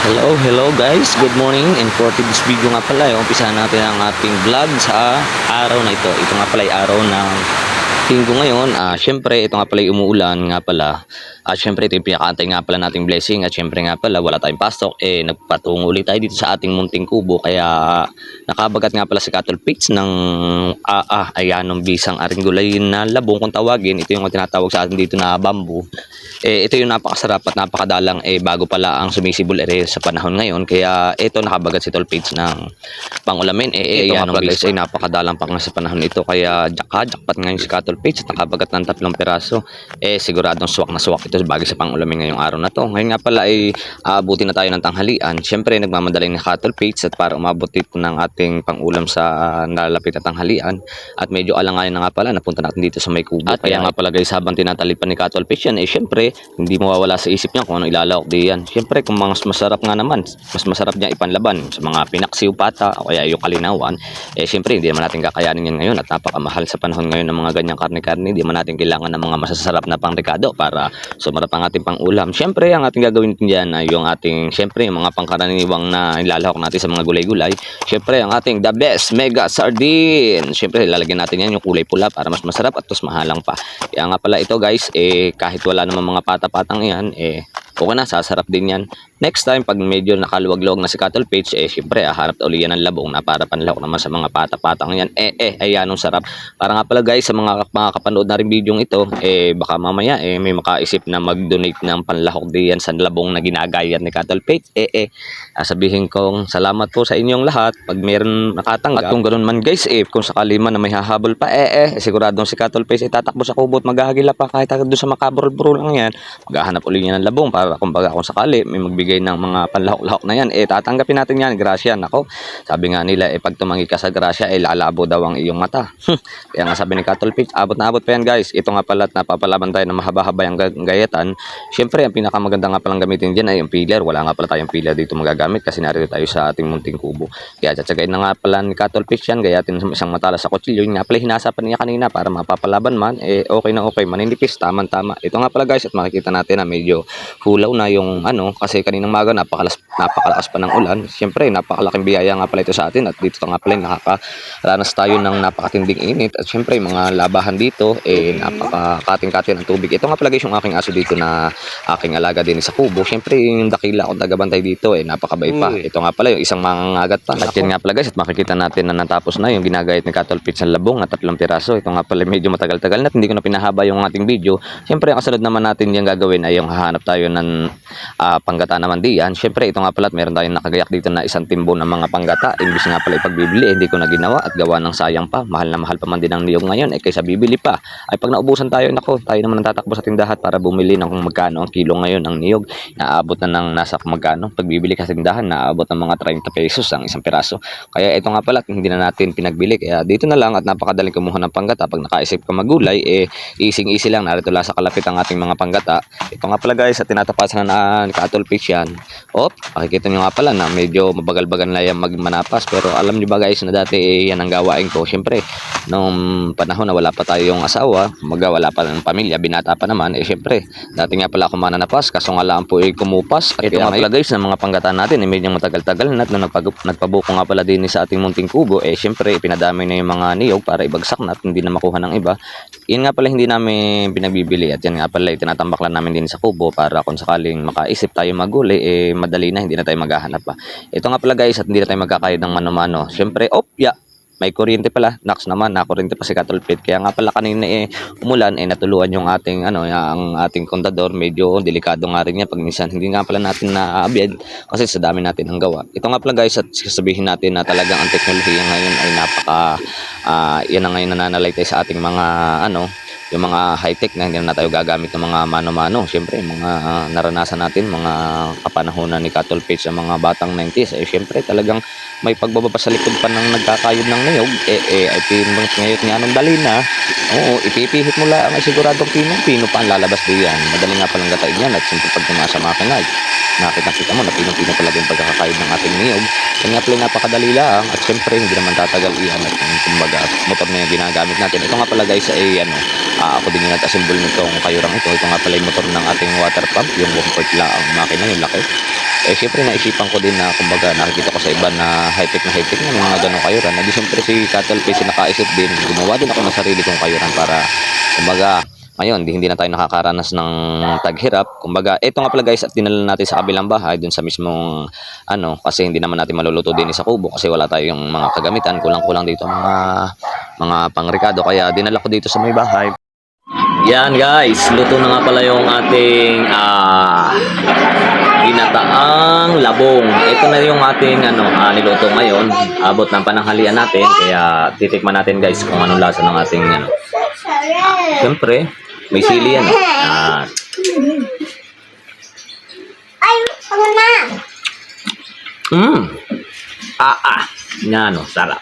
Hello guys, good morning, and for this video nga pala, umpisahan natin ang ating vlog sa araw na ito. Ito nga pala ay araw ng Linggo ngayon. Syempre ito nga pala ay umuulan nga pala. Syempre ito yung pinakaantay nga pala nating blessing, at syempre nga pala wala tayong pasok, nagpatungo ulit tayo dito sa ating munting kubo, kaya nakabagat nga pala si Cattle Pits ng ayanong bisang aringgulay na labong kung tawagin. Ito yung tinatawag sa atin dito na bamboo. Ito yung napakasarap at napakadalang bago pala ang sumisibol sa panahon ngayon, kaya ito nakabagat si Tol Pits ng pangulamin. Ito nga pala guys ay napakadalang pa nga sa panahon ito, kaya jackpot ngayon si Cattle Pits, nakabagat ng 3 piraso. Siguradong swak na swak ito bagay sa pangulamin ngayong araw na to. Ngayon nga pala ay aabuti na tayo ng tanghalian. Syempre nagmamadaling ni Cattle Pits at para umabot ito ng ating pangulam sa nalalapit na tanghalian, at medyo alanganin na nga pala napunta natin dito sa may kubo. At kaya nga pala guys, habang tinatalipan ni Cattle Pits yan, syempre hindi mawawala sa isip niya kung ano ilalawak diyan. Syempre kung mas masarap nga naman, mas masarap niya ipanlaban sa mga pinaksiw pata o kaya yung kalinawan, syempre hindi naman natin kakayanin yan ngayon, at napakamahal sa panahon ngayon ng mga ganyang karne-karne. Hindi naman natin kailangan ng mga masasarap na pangrekado para sumarap ang ating pangulam. Syempre ang ating gagawin diyan ay yung ating, syempre yung mga pangkaraniwang na ilalahok natin sa mga gulay-gulay. Syempre ang ating the best mega sardine. Syempre lalagyan natin yan yung kulay pula para mas masarap at mas mahalang pa. Kaya nga pala ito guys, kahit wala namang mga pata-patang yan, okay na, sasarap din yan. Next time, pag medyo nakaluwag-luwag na si Cattle Pits, syempre, harap uli yan ng labong na para panlahok naman sa mga pata-patang yan. Ayan, ang sarap. Para nga pala guys, sa mga kapanood na rin video ito, baka mamaya, may makaisip na mag-donate ng panlahok diyan sa labong na ginagayan ni Cattle Pits. Sabihin kong salamat po sa inyong lahat pag meron nakatanggap. At kung ganoon man guys, kung sakali man na may hahabol pa, siguradong si Cattle Pits tatakbo sa kubo at maghahagila pa kahit doon sa makaburol-burol lang yan. Maghahanap uli niya ng labong para kumbaga kung sakali may magbigay ng mga panlahok-lahok na yan, tatanggapin natin yan. Grasya, nako, sabi nga nila, pag tumangi ka sa grasya, lalabo daw ang iyong mata. Kaya nga sabi ni Cattle Pits, abot na abot pa yan guys. Ito nga pala at napapalaban tayo ng mahaba-haba yung gayatan. Syempre ang pinakamaganda nga palang gamitin dyan ay yung peeler. Wala nga pala tayong peeler dito magagamit kasi narito tayo sa ating munting kubo, kaya tsatsagain na nga pala ni Cattle Pits yan, gayatin sa isang matalas sa kutsilyo. Yun nga pala hinasapan niya kanina para mapapalaban man, okay na okay, maninipis, tama-tama. Ito nga pala guys, at makikita natin na medyo hulaw na yung kasi kaninang maga napakalakas pa ng ulan. Siyempre napakalaking biyaya nga pala ito sa atin, at dito nga pala nakakaranas tayo ng napakatinding init, at siyempre mga labahan dito napakakating-kating ng tubig. Ito nga pala guys yung aking aso dito na aking alaga din sa kubo. Siyempre yung dakila akong tagabantay dito napakabay pa. Ito nga pala yung isang mangangagat pa. At yan nga pala guys, at makikita natin na natapos na yung ginagayat ni Cattle Pits ng labong na 3 piraso. Ito nga pala medyo matagal-tagal na at hindi ko na pinahaba yung ating video. Siyempre ang kasunod naman natin yung gagawin ay yung hahanap tayo ng panggata naman diyan. Siyempre ito nga pala at meron tayong nakagayak dito na isang timbo ng mga panggata. Imbis nga pala ipagbibili, hindi ko na ginawa at gawa ng sayang pa. Mahal na mahal pa man din ang niyog ngayon, kaysa bibili pa ay pag naubusan tayo, nako, tayo naman ang tatakbo sa tindahan para bumili ng kung magkano ang kilo ngayon ng niyog. Naabot na ng nasa kung magkano. Pag bibili ka sa tindahan, naabot ng mga 30 pesos ang isang piraso. Kaya ito nga pala at hindi na natin pinagbili, kaya dito na lang, at napakadaling kumuha ng panggata. Pag nakaisip ka magulay, easy lang, narito lang sa kalapit ang ating mga panggata. Ito nga pala guys, at tinatapasan na ni Cattle Pits yan. Makikita nyo nga pala na medyo mabagal-bagal na yan magmanapas, pero alam nyo ba guys na dati yan ang gawain ko. Siyempre nung panahon na wala pa tayong asawa, wala pa ng pamilya, binata pa naman, siyempre dati nga pala ako mananapas, kaso nga lang po kumupas. At ito nga pala guys, ng mga panggata natin medyo matagal-tagal na, at nung nagpabuko nga pala din sa ating munting kubo, siyempre pinadami na yung mga niyog para ibagsak na at hindi na makuha ng iba. Yun nga pala hindi namin pinagbibili, at yan nga pala tinatambak lang namin din sa kubo para kung sakaling makaisip tayo maguli, madali na, hindi na tayo maghahanap pa. Ito nga pala guys, at hindi na tayo magkakayod ng mano-mano. Siyempre, may kuryente pala. Naks naman, nakuryente pa si Cattle Pits. Kaya nga pala kanina umulan, natuluan yung ating ang ating kontador. Medyo delikado nga rin yan pag minsan hindi nga pala natin naabyad kasi sa dami natin ang gawa. Ito nga pala guys, at sasabihin natin na talagang ang teknolohiya ngayon ay yan ang ngayon nananalay tayo sa ating mga yung mga high-tech na hindi na tayo gagamit ng mga mano-mano. Siyempre, mga naranasan natin, mga kapanahonan ni Cattle Pits sa mga batang 90s, siyempre talagang may pagbababa sa likod pa ng nagkakayod ng niyog. Ay ngayon nga nung dali na, ipipihit mo lang, siguradong pino pa ang lalabas diyan. Madali nga palang gatain yan, at siyempre pag tumasa makina, nakita mo na pino talaga yung pagkakayod ng ating niyog. Yan nga pala napakadali lang, at siyempre hindi naman tatagal iyan, at kumbaga motor na yung ginagamit natin. Ito nga pala guys Ako din yung nag-assemble nitong kayurang ito. Ito nga pala yung motor ng ating water pump, yung 1 lang ang makina, yung laki. Siyempre naisipan ko din na kumbaga nakikita ko sa iba na high-tech na may mga ganong kayuran. Di siyempre si Cattle Fish nakaisip din, gumawa din ako ng sarili kong kayuran para kumbaga ngayon hindi na tayo nakakaranas ng taghirap. Kumbaga ito nga pala guys at dinala natin sa kabilang bahay dun sa mismong kasi hindi naman natin maluluto din sa kubo kasi wala tayong mga kagamitan, kulang-kulang dito mga pangrekado kaya dinala ko dito sa may bahay. Yan guys, luto na nga pala yung ating ginataang labong. Ito na yung ating niluto ngayon. Abot ng pananghalian natin kaya titikman natin guys kung anong lasa ng ating Siyempre, may sili yan. Ay, ano na? Yan sarap.